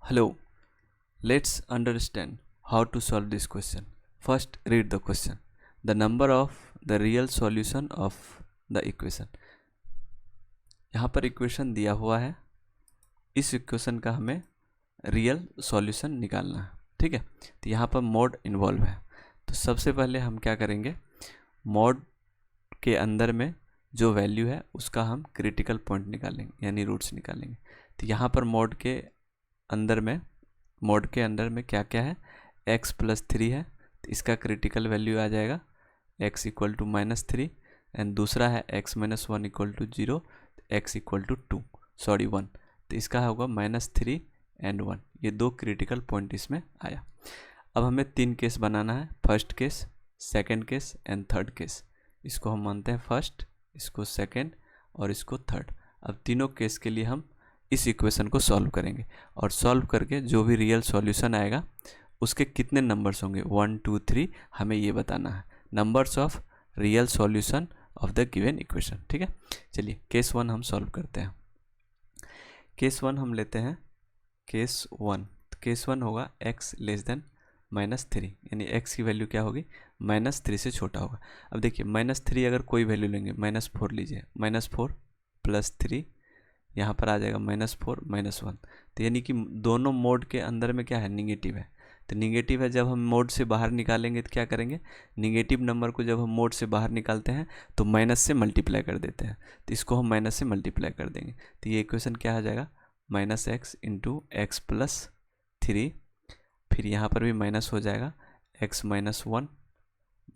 Hello, let's understand how to solve this question. First, read the question. The number of the real solution of the equation. यहाँ पर equation दिया हुआ है, इस equation का हमें रियल सॉल्यूशन निकालना है। ठीक है, तो यहाँ पर मॉड इन्वॉल्व है। तो सबसे पहले हम क्या करेंगे, मॉड के अंदर में जो वैल्यू है उसका हम क्रिटिकल पॉइंट निकालेंगे, यानी रूट्स निकालेंगे। तो यहाँ पर मॉड के अंदर में क्या क्या है, x+3 है, तो इसका क्रिटिकल वैल्यू आ जाएगा x इक्वल टू -3, एंड दूसरा है x-1 equal to 0, x equal to 1, तो इसका होगा -3 एंड 1। ये दो क्रिटिकल पॉइंट इसमें आया। अब हमें 3 केस बनाना है, first case, second case and third case. इसको हम मानते हैं फर्स्ट, इसको सेकेंड और इसको थर्ड। अब तीनों केस के लिए हम इस इक्वेशन को सॉल्व करेंगे, और सॉल्व करके जो भी रियल सॉल्यूशन आएगा उसके कितने नंबर्स होंगे, 1 2 3, हमें ये बताना है, numbers of real solution of the given equation. ठीक है, चलिए केस 1 हम सॉल्व करते हैं। केस 1 हम लेते हैं, केस 1, तो केस 1 होगा x लेस देन -3, यानी x की वैल्यू क्या होगी, -3 से छोटा होगा। अब देखिए -3 अगर कोई वैल्यू लेंगे, -4 लीजिए, -4 + 3, यहाँ पर आ जाएगा -4 -1, तो यानी कि दोनों मोड के अंदर में क्या है, निगेटिव है। तो निगेटिव है, जब हम मोड से बाहर निकालेंगे तो क्या करेंगे, निगेटिव नंबर को जब हम मोड से बाहर निकालते हैं तो माइनस से मल्टीप्लाई कर देते हैं, तो इसको हम माइनस से मल्टीप्लाई कर देंगे। तो ये इक्वेशन क्या आ जाएगा, -x × x+3, फिर यहाँ पर भी माइनस हो जाएगा, x-1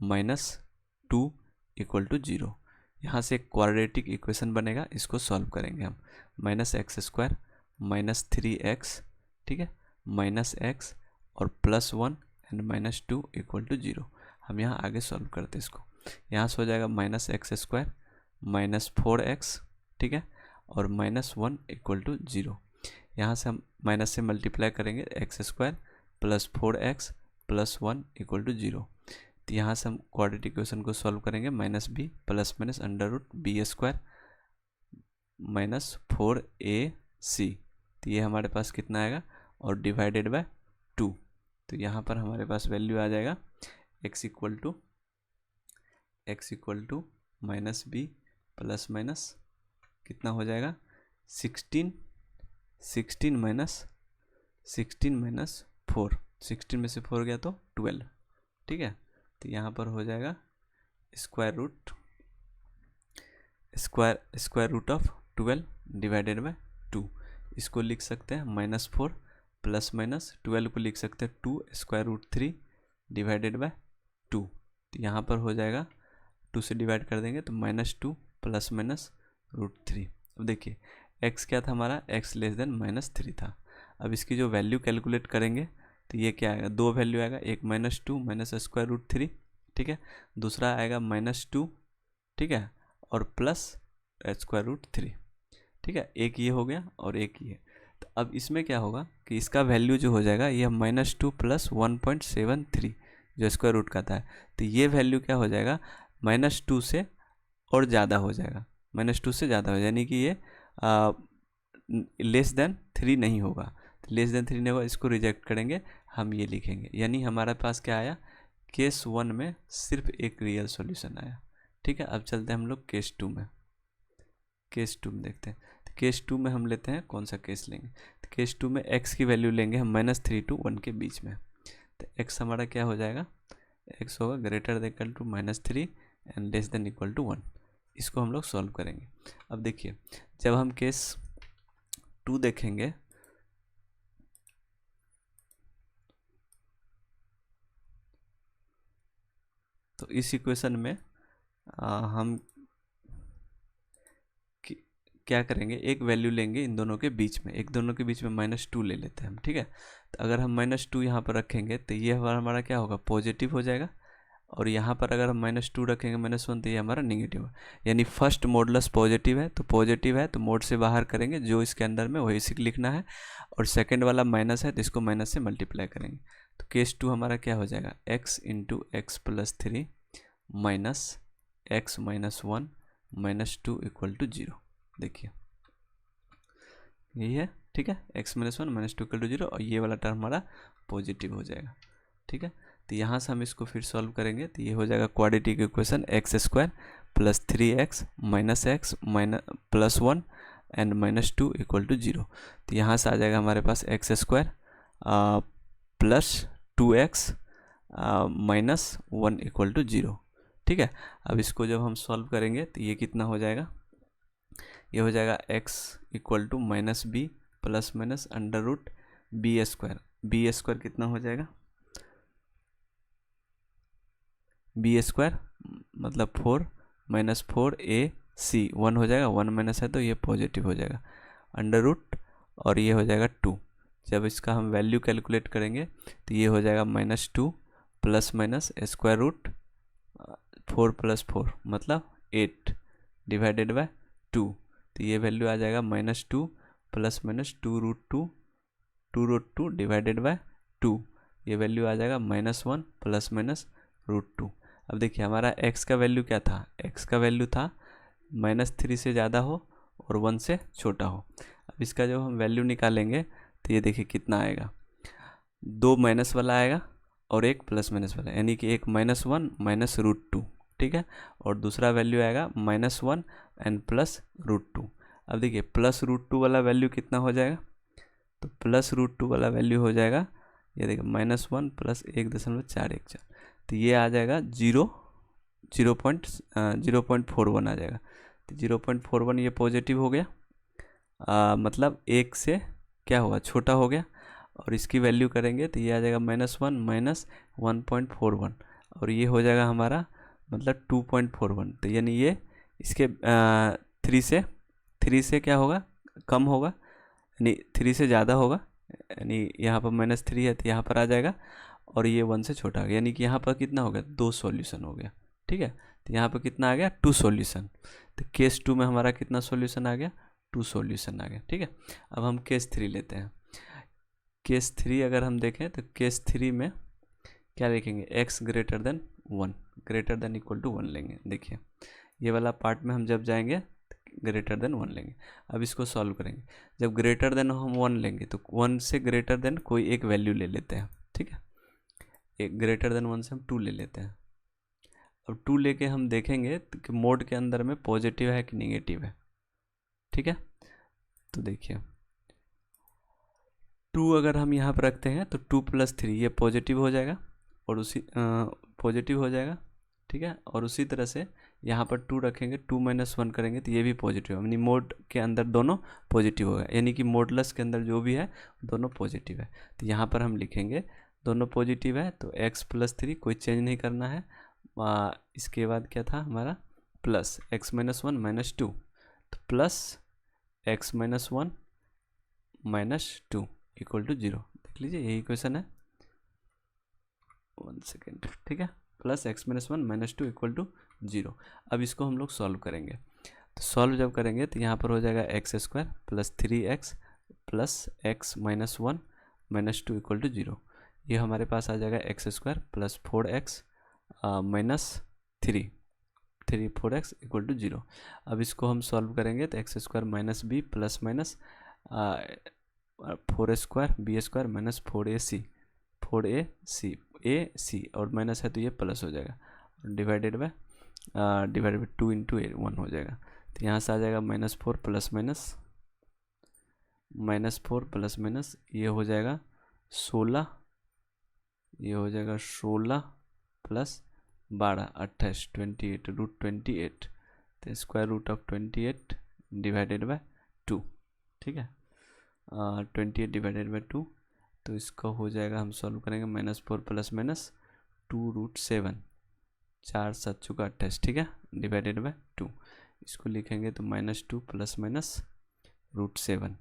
-2 = 0। यहाँ से एक क्वाड्रेटिक इक्वेशन बनेगा, इसको सॉल्व करेंगे हम, -x² -3x, ठीक है, -x और +1 एंड -2 = 0। हम यहाँ आगे सॉल्व करते हैं इसको, यहाँ से हो जाएगा -x² -4x, ठीक है, और -1 = 0। यहाँ से हम माइनस से मल्टीप्लाई करेंगे, x² + 4x + 1 = 0। तो यहाँ से हम क्वाड्रेटिक इक्वेशन को सॉल्व करेंगे, -b ± √b² -4ac, तो ये हमारे पास कितना आएगा, और डिवाइडेड बाय 2। तो यहाँ पर हमारे पास वैल्यू आ जाएगा x इक्वल टू -b ± कितना हो जाएगा, 16 4, 16 में से 4 गया तो 12, ठीक है। तो यहाँ पर हो जाएगा square root of 12 divided by 2। इसको लिख सकते हैं -4 ± 12 को लिख सकते हैं 2√3 डिवाइडेड बाय 2। तो यहाँ पर हो जाएगा 2 से डिवाइड कर देंगे तो -2 ± √3। अब देखिए x क्या था हमारा, x लेस देन -3 था। अब इसकी जो वैल्यू कैलकुलेट करेंगे तो ये क्या आएगा, दो वैल्यू आएगा, एक -2 -√3, ठीक है, दूसरा आएगा -2, ठीक है, और +√3, ठीक है, एक ये हो गया और एक ये। तो अब इसमें क्या होगा कि इसका वैल्यू जो हो जाएगा ये -2 + 1.73 जो स्क्वायर रूट का था, तो ये वैल्यू क्या हो जाएगा, -2 से और ज़्यादा हो जाएगा, -2 से ज़्यादा हो जाएगा, यानी कि ये लेस देन 3 नहीं होगा। तो लेस देन 3 नहीं होगा, इसको रिजेक्ट करेंगे, हम ये लिखेंगे, यानी हमारे पास क्या आया, केस 1 में सिर्फ एक रियल सॉल्यूशन आया। ठीक है, अब चलते हैं हम लोग केस 2 में। केस 2 में देखते हैं, तो केस 2 में हम लेते हैं, कौन सा केस लेंगे, तो केस 2 में x की वैल्यू लेंगे हम -3 to 1 के बीच में। तो x हमारा क्या हो जाएगा, x होगा greater than equal to -3 and less than equal to 1। इसको हम लोग सॉल्व करेंगे। अब देखिए जब हम केस 2 देखेंगे तो इस इक्वेशन में हम क्या करेंगे, एक वैल्यू लेंगे इन दोनों के बीच में, दोनों के बीच में -2 ले लेते हैं हम, ठीक है। तो अगर हम -2 यहाँ पर रखेंगे तो ये हमारा क्या होगा, पॉजिटिव हो जाएगा, और यहाँ पर अगर हम -2 रखेंगे -1 तो ये हमारा निगेटिव है, यानी फर्स्ट मॉडुलस पॉजिटिव है तो मोड से बाहर करेंगे, जो इसके अंदर में वही सिक लिखना है, और सेकंड वाला माइनस है तो इसको माइनस से मल्टीप्लाई करेंगे। तो केस 2 हमारा क्या हो जाएगा, x × x+3 -x -1 -2 = 0। देखिए यही है, ठीक है, x minus one minus two equal to zero, और ये वाला टर्म हमारा पॉजिटिव हो जाएगा। ठीक है, तो यहाँ से हम इसको फिर सॉल्व करेंगे तो ये हो जाएगा quadratic equation x square plus 3x minus x minus plus 1 and minus 2 equal to zero. तो यहाँ से आ जाएगा हमारे पास x square plus 2x minus 1 equal to zero. ठीक है, अब इसको जब हम सॉल्व करेंगे तो ये कितना हो जाएगा, ये हो जाएगा x equal to minus B plus minus under root B square कितना हो जाएगा, बी स्क्वायर मतलब 4 माइनस 4ac 1 हो जाएगा, 1 माइनस है तो ये पॉजिटिव हो जाएगा, अंडर रूट और ये हो जाएगा 2। जब इसका हम वैल्यू कैलकुलेट करेंगे तो ये हो जाएगा minus 2 plus minus square root 4 plus 4 मतलब 8 डिवाइडेड बाय 2। तो ये वैल्यू आ जाएगा minus 2 plus minus 2 root 2 divided by 2। ये वैल्यू आ जाएगा माइनस 1 प्लस माइनस रूट 2। अब देखिए हमारा x का वैल्यू क्या था, x का वैल्यू था -3 से ज़्यादा हो और 1 से छोटा हो। अब इसका जब हम वैल्यू निकालेंगे तो ये देखिए कितना आएगा, 2 माइनस वाला आएगा और एक प्लस माइनस वाला, यानी कि एक -1 माइनस रूट 2। ठीक है, और दूसरा वैल्यू आएगा -1 एंड प्लस रूट 2। अब देखिए प्लस रूट 2 वाला वैल्यू कितना हो जाएगा, तो प्लस रूट 2 वाला वैल्यू हो जाएगा, ये देखिए -1 प्लस 1.414, तो ये आ जाएगा 0.41 आ जाएगा। तो 0.41 ये पॉजिटिव हो गया, मतलब एक से क्या होगा, छोटा हो गया, और इसकी वैल्यू करेंगे तो ये आ जाएगा -1 माइनस 1.41 और ये हो जाएगा हमारा मतलब 2.41। तो यानी ये इसके 3 से क्या होगा, कम होगा, यानी 3 से ज़्यादा होगा, यानी यहाँ पर -3 है तो यहाँ पर आ जाएगा, और ये 1 से छोटा हो गया, यानी कि यहाँ पर कितना हो गया, 2 सॉल्यूशन हो गया। ठीक है, तो यहाँ पर कितना आ गया, 2 सॉल्यूशन। तो केस 2 में हमारा कितना सॉल्यूशन आ गया, 2 सॉल्यूशन आ गया। ठीक है, अब हम केस 3 लेते हैं। केस 3 अगर हम देखें तो केस 3 में क्या लिखेंगे, x greater than 1 greater than equal to 1 लेंगे। देखिए ये वाला पार्ट में हम जब जाएंगे ग्रेटर देन 1 लेंगे। अब इसको सॉल्व करेंगे, जब ग्रेटर देन हम 1 लेंगे तो 1 से ग्रेटर देन कोई एक वैल्यू ले लेते हैं। ठीक है, एक ग्रेटर देन 1 से हम 2 ले लेते हैं। अब 2 लेके हम देखेंगे कि मोड के अंदर में पॉजिटिव है कि निगेटिव है। ठीक है, तो देखिए 2 अगर हम यहाँ पर रखते हैं तो 2 + 3 ये पॉजिटिव हो जाएगा, और उसी पॉजिटिव हो जाएगा। ठीक है, और उसी तरह से यहाँ पर 2 रखेंगे, 2 - 1 करेंगे तो ये भी पॉजिटिव है, यानी मोड के अंदर दोनों पॉजिटिव होगा, यानी कि मोडलेस के अंदर जो भी है दोनों पॉजिटिव है। तो यहाँ पर हम लिखेंगे दोनों पॉजिटिव है तो x + 3 कोई चेंज नहीं करना है। इसके बाद क्या था हमारा, प्लस x - 1 - 2, तो प्लस x - 1 - 2 इक्वल टू 0। देख लीजिए यही क्वेश्चन है, 1 सेकेंड। ठीक है, प्लस x - 1 - 2 इक्वल टू 0। अब इसको हम लोग सॉल्व करेंगे, तो सॉल्व जब करेंगे तो यहाँ पर हो जाएगा x² plus 3x plus x - 1 - 2 equal to 0। ये हमारे पास आ जाएगा x² plus 4x minus 4x equal to 0। अब इसको हम सॉल्व करेंगे तो x² minus B plus minus 4² b² minus 4ac और माइनस है तो ये प्लस हो जाएगा, डिवाइडेड बाय 2 × 1 हो जाएगा। तो यहाँ से आ जाएगा -4 प्लस माइनस ये हो जाएगा 16, ये हो जाएगा 16 प्लस 12 28 28 √28, तो square root of 28 divided by 2। ठीक है, 28 डिवाइडेड बाय 2, तो इसका हो जाएगा, हम सॉल्व करेंगे -4 प्लस माइनस 2 √7 4 7 चुका 28। ठीक है, डिवाइडेड बाय 2, इसको लिखेंगे तो -2 प्लस माइनस √7।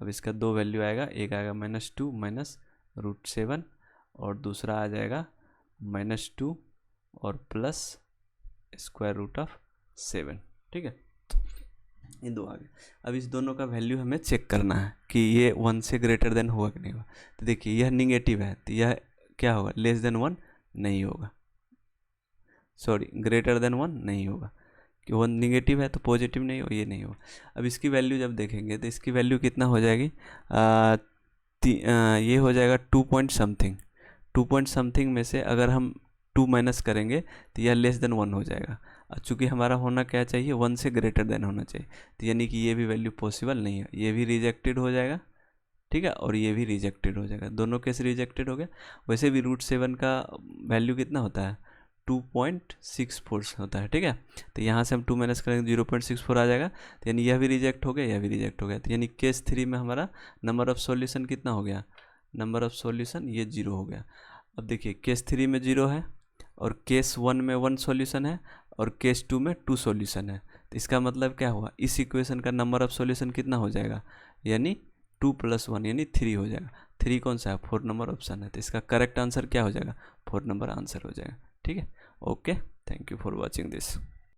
अब इसका दो वैल्यू आएगा, एक आएगा -2 माइनस √7 और दूसरा आ जाएगा -2 और प्लस स्क्वायर रूट ऑफ 7। ठीक है, ये दो आ गए। अब इस दोनों का वैल्यू हमें चेक करना है कि ये 1 से ग्रेटर देन होगा कि नहीं होगा। तो देखिए यह निगेटिव है तो यह क्या होगा, लेस देन 1 नहीं होगा, सॉरी ग्रेटर देन 1 नहीं होगा, कि वन नेगेटिव है तो पॉजिटिव नहीं हो, ये नहीं हो। अब इसकी वैल्यू जब देखेंगे तो इसकी वैल्यू कितना हो जाएगी, ये हो जाएगा 2 पॉइंट समथिंग। 2 पॉइंट समथिंग में से अगर हम 2 माइनस करेंगे तो यह लेस देन 1 हो जाएगा। चूँकि हमारा होना क्या चाहिए, 1 से ग्रेटर देन होना चाहिए, तो यानी कि ये भी वैल्यू पॉसिबल नहीं है, ये भी रिजेक्टेड हो जाएगा, ठीक है, और ये भी रिजेक्टेड हो जाएगा, दोनों केस रिजेक्टेड हो गया। वैसे भी √7 का वैल्यू कितना होता है, 2.64 होता है, ठीक है। तो यहाँ से हम 2 माइनस करेंगे 0.64 आ जाएगा, तो यानी यह भी रिजेक्ट हो गया, यह भी रिजेक्ट हो गया। तो यानी केस 3 में हमारा नंबर ऑफ सॉल्यूशन कितना हो गया, नंबर ऑफ सॉल्यूशन ये 0 हो गया। अब देखिए केस 3 में 0 है, और केस 1 में 1 सॉल्यूशन है, और केस 2 में 2 सॉल्यूशन है। तो इसका मतलब क्या हुआ, इस इक्वेशन का नंबर ऑफ सॉल्यूशन कितना हो जाएगा, यानी 2 + 1 यानी 3 हो जाएगा। 3 कौन सा है, 4 नंबर ऑप्शन है, तो इसका करेक्ट आंसर क्या हो जाएगा, 4 नंबर आंसर हो जाएगा, ठीक है। Okay, thank you for watching this.